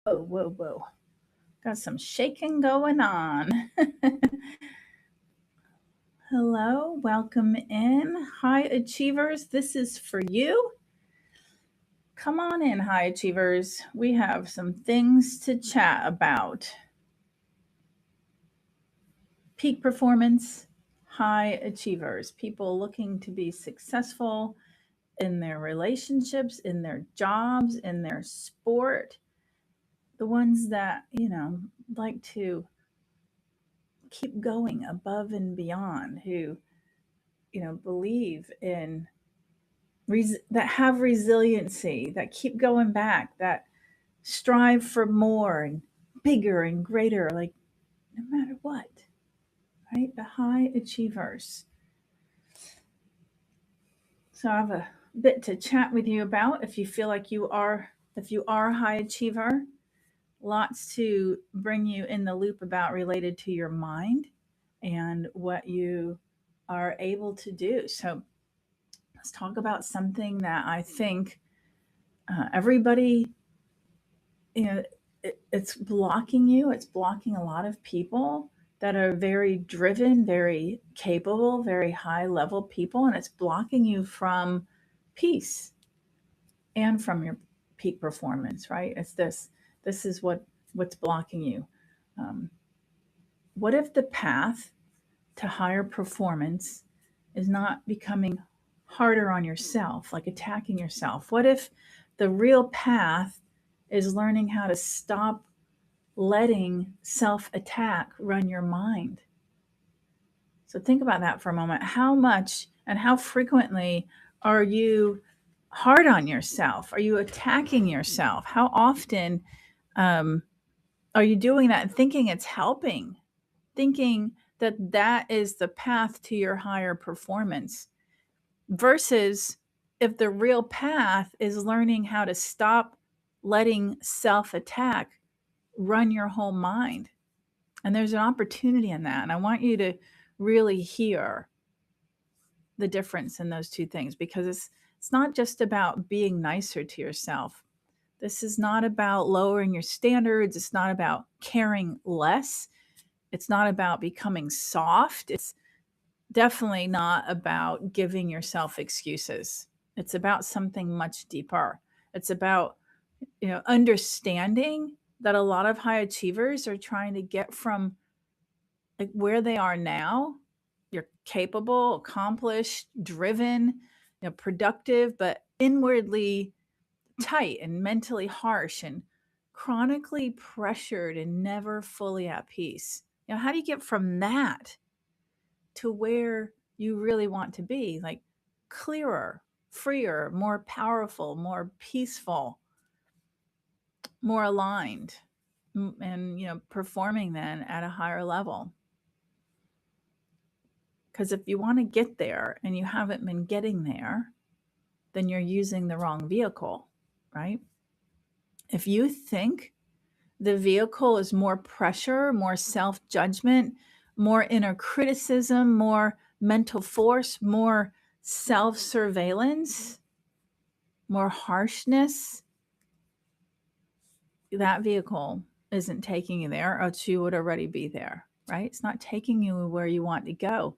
Whoa, whoa, whoa. Got some shaking going on. Hello, welcome in. High achievers, this is for you. Come on in, high achievers. We have some things to chat about. Peak performance, high achievers, people looking to be successful in their relationships, in their jobs, in their sport, the ones that, like to keep going above and beyond, who believe in that have resiliency, that keep going back, that strive for more and bigger and greater, like no matter what, right? The high achievers. So I have a bit to chat with you about if you feel like if you are a high achiever, lots to bring you in the loop about related to your mind and what you are able to do. So let's talk about something that I think everybody, it's blocking you. It's blocking a lot of people that are very driven, very capable, very high level people, and it's blocking you from peace and from your peak performance. Right? It's this. This is what's blocking you. Um, what if the path to higher performance is not becoming harder on yourself, like attacking yourself? What if the real path is learning how to stop letting self attack run your mind? So think about that for a moment. How much and how frequently are you hard on yourself? Are you attacking yourself? How often um, are you doing that and thinking it's helping? Thinking that that is the path to your higher performance versus if the real path is learning how to stop letting self attack run your whole mind. And there's an opportunity in that. And I want you to really hear the difference in those two things, because it's not just about being nicer to yourself. This is not about lowering your standards. It's not about caring less. It's not about becoming soft. It's definitely not about giving yourself excuses. It's about something much deeper. It's about, understanding that a lot of high achievers are trying to get from like where they are now. You're capable, accomplished, driven, productive, but inwardly tight and mentally harsh and chronically pressured and never fully at peace. How do you get from that to where you really want to be? Like clearer, freer, more powerful, more peaceful, more aligned, and performing then at a higher level. Because if you want to get there and you haven't been getting there, then you're using the wrong vehicle, right? If you think the vehicle is more pressure, more self judgment, more inner criticism, more mental force, more self surveillance, more harshness, that vehicle isn't taking you there, or else you would already be there, right? It's not taking you where you want to go.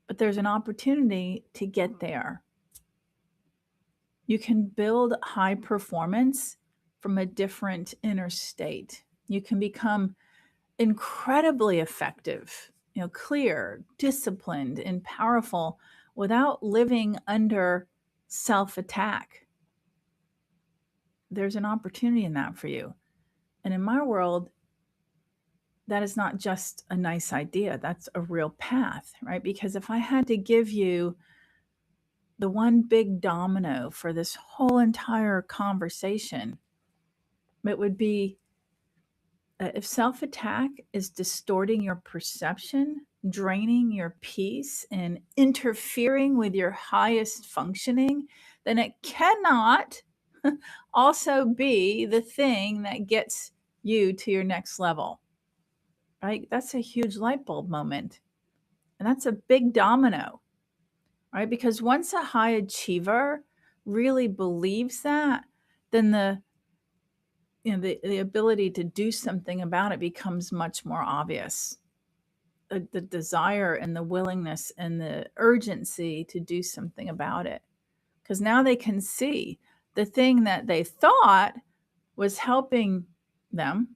But there's an opportunity to get there. You can build high performance from a different inner state. You can become incredibly effective, clear, disciplined, and powerful without living under self attack. There's an opportunity in that for you. And in my world, that is not just a nice idea, that's a real path, right? Because if I had to give you the one big domino for this whole entire conversation, it would be if self attack is distorting your perception, draining your peace, and interfering with your highest functioning, then it cannot also be the thing that gets you to your next level, right? That's a huge light bulb moment. And that's a big domino, right? Because once a high achiever really believes that, then the ability to do something about it becomes much more obvious. The desire and the willingness and the urgency to do something about it. Because now they can see the thing that they thought was helping them,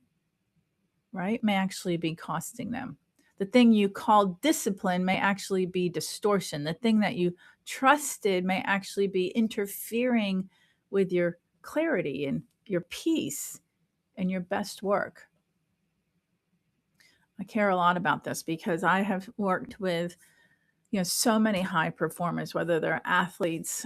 right, may actually be costing them. The thing you called discipline may actually be distortion. The thing that you trusted may actually be interfering with your clarity and your peace and your best work. I care a lot about this because I have worked with so many high performers, whether they're athletes,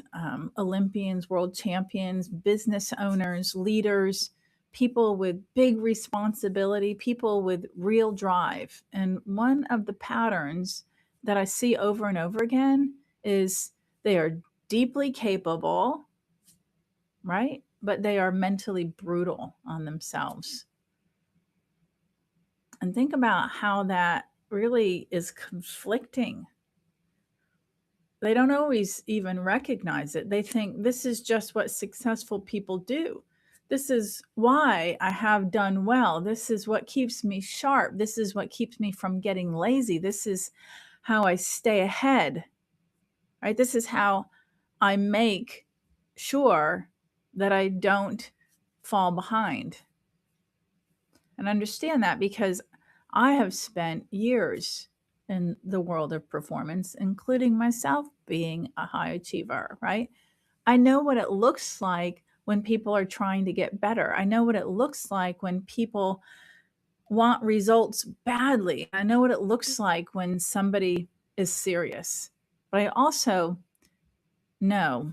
Olympians, world champions, business owners, leaders, people with big responsibility, people with real drive. And one of the patterns that I see over and over again is they are deeply capable, right? But they are mentally brutal on themselves. And think about how that really is conflicting. They don't always even recognize it. They think this is just what successful people do. This is why I have done well. This is what keeps me sharp. This is what keeps me from getting lazy. This is how I stay ahead, right? This is how I make sure that I don't fall behind. And understand that because I have spent years in the world of performance, including myself being a high achiever, right? I know what it looks like when people are trying to get better. I know what it looks like when people want results badly. I know what it looks like when somebody is serious. But I also know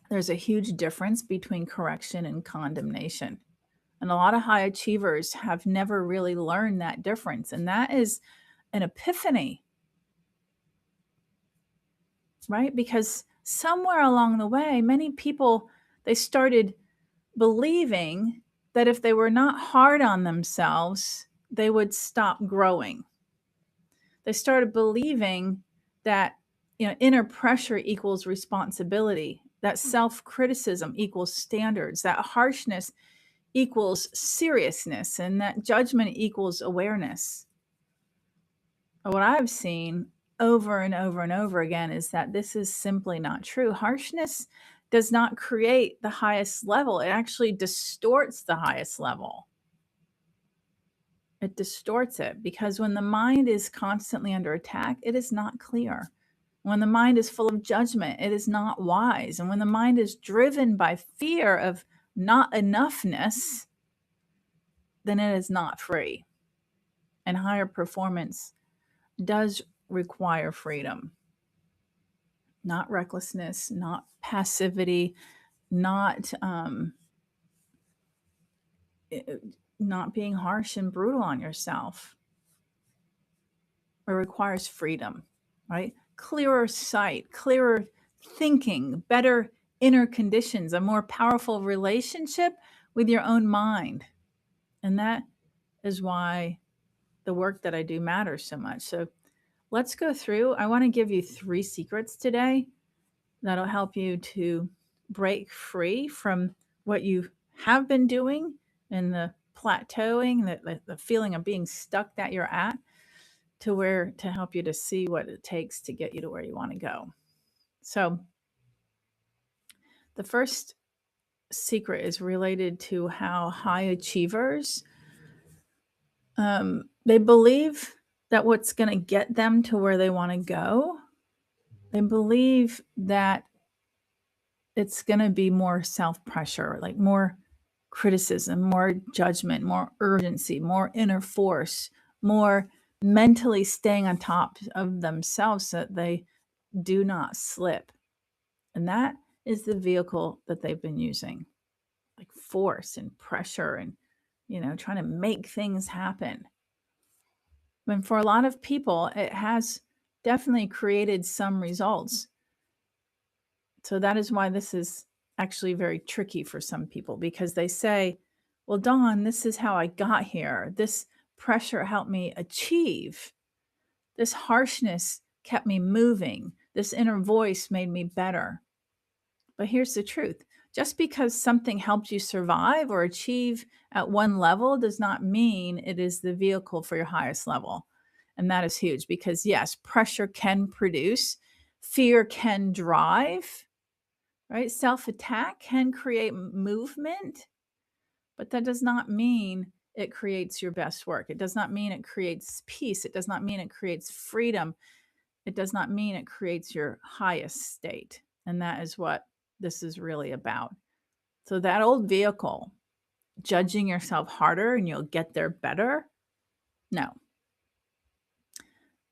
there's a huge difference between correction and condemnation. And a lot of high achievers have never really learned that difference. And that is an epiphany, right? Because somewhere along the way, many people, they started believing that if they were not hard on themselves, they would stop growing. They started believing that inner pressure equals responsibility, that self-criticism equals standards, that harshness equals seriousness, and that judgment equals awareness. What I've seen over and over and over again is that this is simply not true. Harshness does not create the highest level. It actually distorts the highest level. It distorts it because when the mind is constantly under attack, it is not clear. When the mind is full of judgment, it is not wise. And when the mind is driven by fear of not enoughness, then it is not free. And higher performance does require freedom, not recklessness, not passivity, not not being harsh and brutal on yourself. It requires freedom, right? Clearer sight, clearer thinking, better inner conditions, a more powerful relationship with your own mind. And that is why the work that I do matters so much. So let's go through. I want to give you 3 secrets today that'll help you to break free from what you have been doing and the plateauing, the feeling of being stuck that you're at, to help you to see what it takes to get you to where you want to go. So the first secret is related to how high achievers, they believe that what's going to get them to where they want to go, they believe that it's going to be more self-pressure, like more criticism, more judgment, more urgency, more inner force, more mentally staying on top of themselves so that they do not slip. And that is the vehicle that they've been using, like force and pressure and, trying to make things happen. And for a lot of people, it has definitely created some results. So that is why this is actually very tricky for some people, because they say, well, Dawn, this is how I got here. This pressure helped me achieve. This harshness kept me moving. This inner voice made me better. But here's the truth. Just because something helped you survive or achieve at one level does not mean it is the vehicle for your highest level. And that is huge because, yes, pressure can produce, fear can drive, right? Self attack can create movement, but that does not mean it creates your best work. It does not mean it creates peace. It does not mean it creates freedom. It does not mean it creates your highest state. And that is what this is really about. So, that old vehicle, judging yourself harder and you'll get there better, no.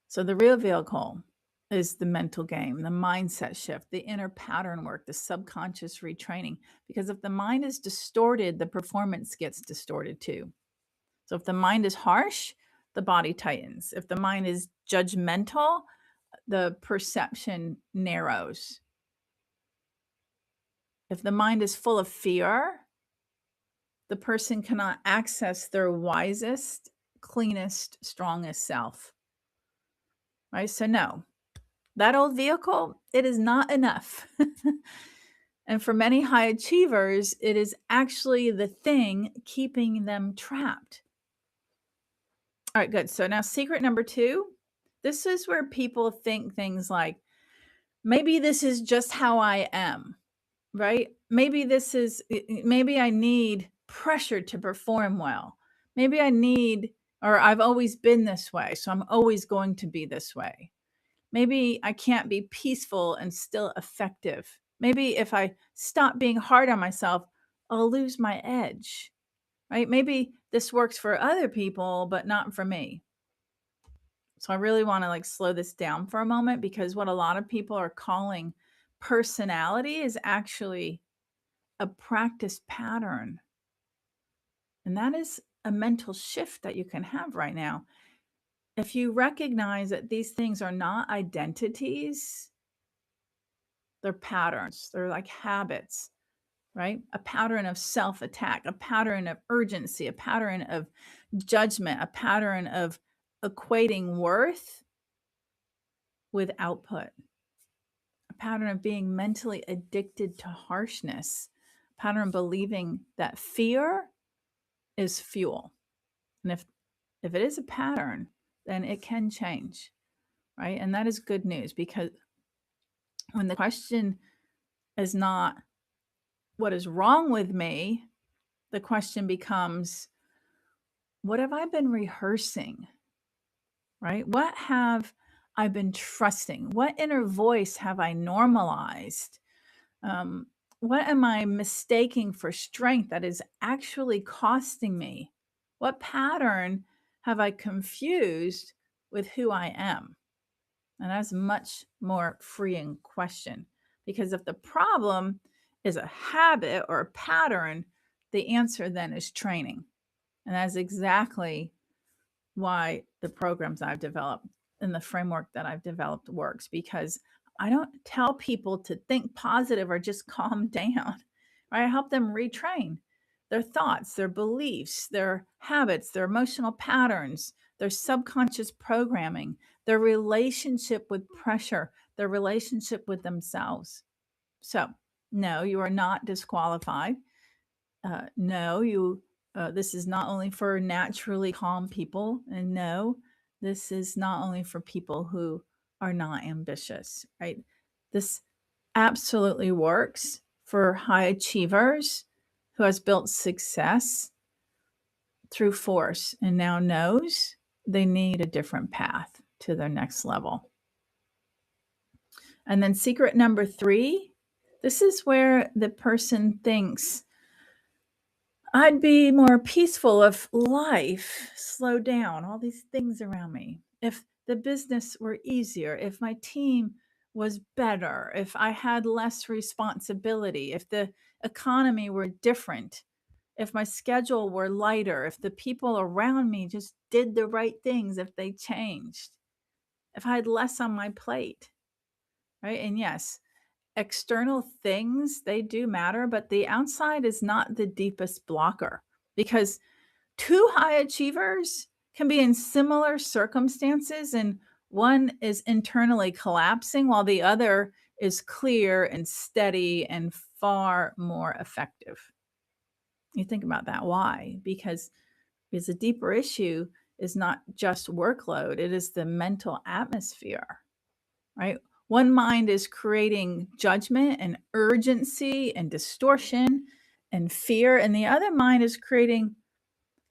So, the real vehicle is the mental game, the mindset shift, the inner pattern work, the subconscious retraining. Because if the mind is distorted, the performance gets distorted too. So if the mind is harsh, the body tightens. If the mind is judgmental, the perception narrows. If the mind is full of fear, the person cannot access their wisest, cleanest, strongest self. Right? So no, that old vehicle, it is not enough. And for many high achievers, it is actually the thing keeping them trapped. All right, good. So now secret number 2, this is where people think things like, maybe this is just how I am, right? Maybe I need pressure to perform well. Maybe I need, or I've always been this way, so I'm always going to be this way. Maybe I can't be peaceful and still effective. Maybe if I stop being hard on myself, I'll lose my edge, right? Maybe this works for other people, but not for me. So I really want to slow this down for a moment because what a lot of people are calling personality is actually a practice pattern. And that is a mental shift that you can have right now. If you recognize that these things are not identities, they're patterns, they're like habits, right? A pattern of self attack, a pattern of urgency, a pattern of judgment, a pattern of equating worth with output, a pattern of being mentally addicted to harshness, a pattern of believing that fear is fuel. And if it is a pattern, then it can change, right? And that is good news because when the question is not what is wrong with me, the question becomes, what have I been rehearsing, right? What have I been trusting? What inner voice have I normalized? What am I mistaking for strength that is actually costing me? What pattern have I confused with who I am? And that's a much more freeing question because if the problem is a habit or a pattern, the answer then is training. And that's exactly why the programs I've developed and the framework that I've developed works because I don't tell people to think positive or just calm down. Right? I help them retrain their thoughts, their beliefs, their habits, their emotional patterns, their subconscious programming, their relationship with pressure, their relationship with themselves. So, no, you are not disqualified. No, this is not only for naturally calm people, and no, this is not only for people who are not ambitious, right? This absolutely works for high achievers who has built success through force and now knows they need a different path to their next level. And then secret number 3, this is where the person thinks, I'd be more peaceful if life slowed down, all these things around me. If the business were easier, if my team was better, if I had less responsibility, if the economy were different, if my schedule were lighter, if the people around me just did the right things, if they changed, if I had less on my plate, right? And yes, external things, they do matter, but the outside is not the deepest blocker because 2 high achievers can be in similar circumstances and one is internally collapsing while the other is clear and steady and far more effective. You think about that. Why? Because the deeper issue is not just workload, it is the mental atmosphere, right? One mind is creating judgment and urgency and distortion and fear, and the other mind is creating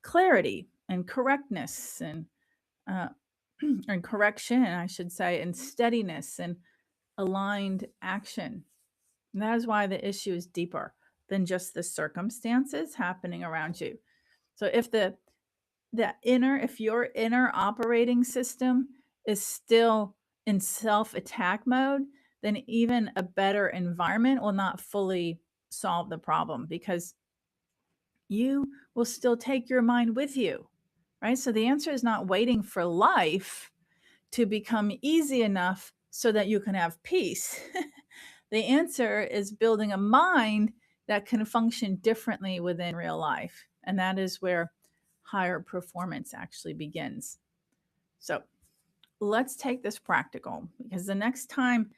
clarity and correctness uh, and correction, I should say, and steadiness and aligned action. And that is why the issue is deeper than just the circumstances happening around you. So if your inner operating system is still in self-attack mode, then even a better environment will not fully solve the problem, because you will still take your mind with you, right? So the answer is not waiting for life to become easy enough so that you can have peace. The answer is building a mind that can function differently within real life. And that is where higher performance actually begins. So let's take this practical, because the next time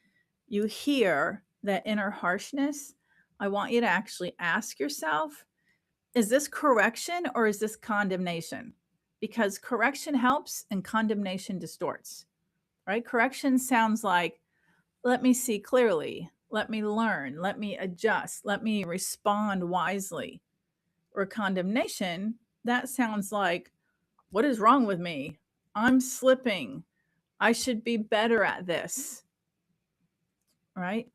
you hear that inner harshness, I want you to actually ask yourself, is this correction or is this condemnation? Because correction helps and condemnation distorts, right? Correction sounds like, let me see clearly, let me learn, let me adjust, let me respond wisely. Or condemnation, that sounds like, what is wrong with me? I'm slipping. I should be better at this, right?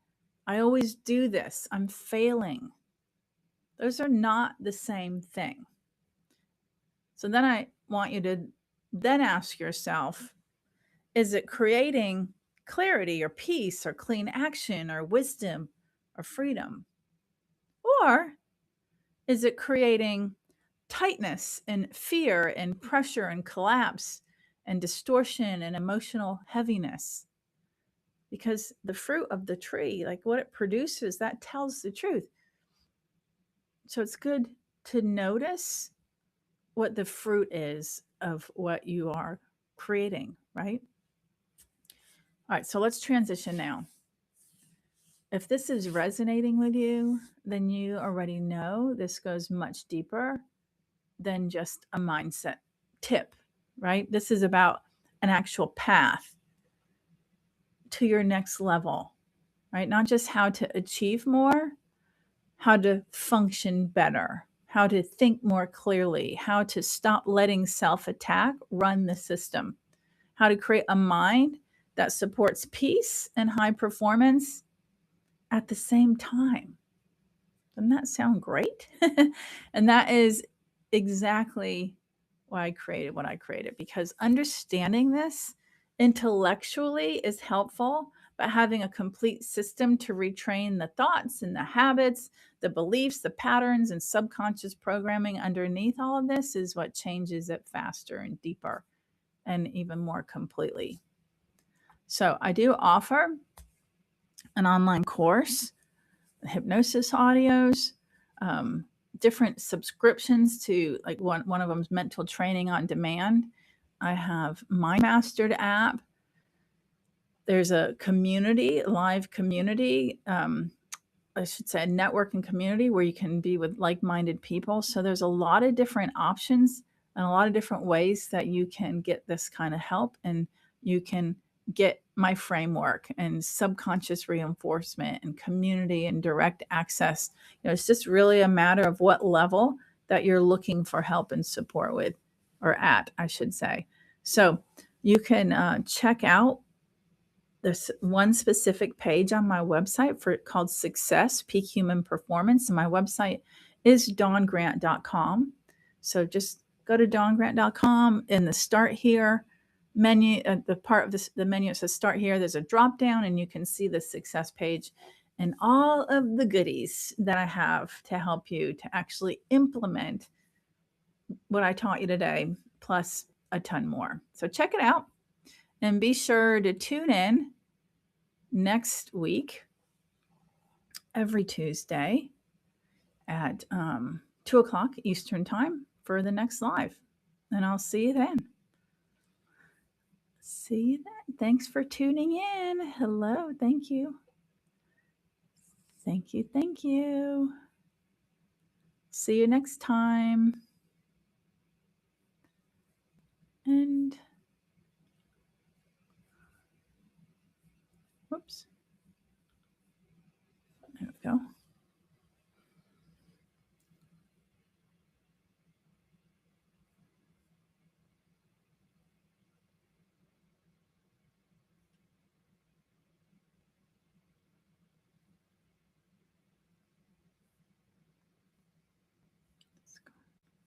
I always do this. I'm failing. Those are not the same thing. So then I want you to then ask yourself, is it creating clarity or peace or clean action or wisdom or freedom? Or is it creating tightness and fear and pressure and collapse and distortion and emotional heaviness? Because the fruit of the tree, like what it produces, that tells the truth. So it's good to notice what the fruit is of what you are creating, right? All right, so let's transition now. If this is resonating with you, then you already know this goes much deeper than just a mindset tip, right? This is about an actual path to your next level, right? Not just how to achieve more, how to function better, how to think more clearly, how to stop letting self attack run the system, how to create a mind that supports peace and high performance at the same time. Doesn't that sound great? And that is exactly why I created what I created, because understanding this intellectually is helpful, but having a complete system to retrain the thoughts and the habits, the beliefs, the patterns, and subconscious programming underneath all of this is what changes it faster and deeper and even more completely. So I do offer an online course, hypnosis audios, um, different subscriptions to, like, one of them is mental training on demand. I have Mind Mastered app. There's a community, live community, I should say a networking community where you can be with like-minded people. So there's a lot of different options and a lot of different ways that you can get this kind of help, and you can get my framework and subconscious reinforcement and community and direct access. It's just really a matter of what level that you're looking for help and support with, or at, I should say. So you can check out this one specific page on my website called Success Peak Human Performance. And my website is dawngrant.com. So just go to dawngrant.com. In the Start Here menu, the part of the menu that says Start Here, there's a drop down, and you can see the Success page and all of the goodies that I have to help you to actually implement what I taught you today, plus a ton more. So check it out, and be sure to tune in next week, every Tuesday at 2 o'clock Eastern Time for the next live. And I'll see you then. See you then. Thanks for tuning in. Hello. Thank you. Thank you. Thank you. See you next time.